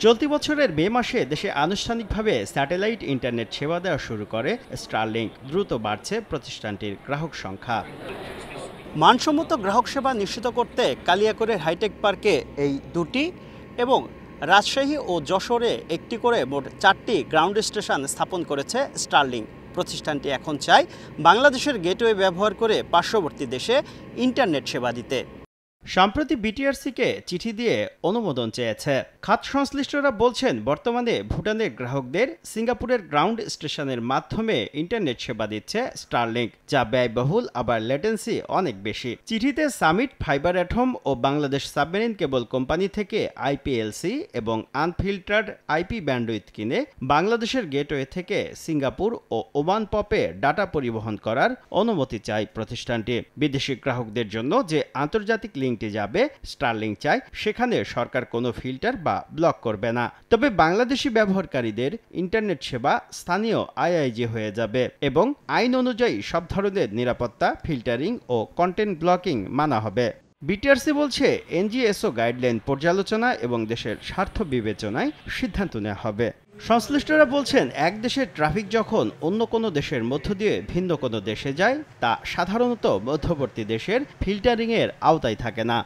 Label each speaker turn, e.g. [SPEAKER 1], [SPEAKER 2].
[SPEAKER 1] চলতি বছরের মে মাসে দেশে আনুষ্ঠানিকভাবে স্যাটেলাইট ইন্টারনেট সেবা দেওয়া শুরু করে স্টারলিংক। দ্রুত বাড়ছে প্রতিষ্ঠানটির গ্রাহক সংখ্যা। মানসম্মত গ্রাহক সেবা নিশ্চিত করতে কালিয়াকৈরের হাইটেক পার্কে এই দুটি এবং রাজশাহী ও যশোরে একটি করে মোট 4টি গ্রাউন্ড স্টেশন স্থাপন করেছে স্টারলিংক। প্রতিষ্ঠানটি এখন চায় বাংলাদেশের গেটওয়ে ব্যবহার করে পার্শ্ববর্তী দেশে ইন্টারনেট সেবা দিতে। সম্প্রতি বিটিআরসিকে চিঠি দিয়ে অনুমোদন চেয়েছে। খাত সংশ্লিষ্টরা বলছেন, বর্তমানে ভুটানের গ্রাহকদের সিঙ্গাপুরের গ্রাউন্ড স্টেশনের মাধ্যমে ইন্টারনেট সেবা দিচ্ছে স্টারলিংক, যা ব্যয়বহুল আবার লেটেন্সি অনেক বেশি। চিঠিতে সামিট ফাইবার অ্যাট হোম ও বাংলাদেশ সাবমেরিন কেবল কোম্পানি থেকে আইপিএলসি এবং আনফিল্টার্ড আইপি ব্যান্ডউইথ কিনে বাংলাদেশের গেটওয়ে থেকে সিঙ্গাপুর ও ওমান পপে ডাটা পরিবহন করার অনুমতি চায় প্রতিষ্ঠানটি। বিদেশি গ্রাহকদের জন্য যে আন্তর্জাতিক লিঙ্কটি যাবে, স্টারলিংক চায় সেখানে সরকার কোনো ফিল্টার বা ব্লক করবে না। তবে বাংলাদেশি ব্যবহারকারীদের ইন্টারনেট সেবা স্থানীয় আইআইজি হয়ে যাবে এবং আইন অনুযায়ী সব ধরনের নিরাপত্তা, ফিল্টারিং ও কন্টেন্ট ব্লকিং মানা হবে। বিটিআরসি বলছে, এনজিএসও গাইডলাইন পর্যালোচনা এবং দেশের স্বার্থ বিবেচনায় সিদ্ধান্ত নেওয়া হবে। সংশ্লিষ্টরা বলছেন, এক দেশের ট্রাফিক যখন অন্য কোনো দেশের মধ্য দিয়ে ভিন্ন কোনো দেশে যায়, তা সাধারণত মধ্যবর্তী দেশের ফিল্টারিংয়ের আওতায় থাকে না।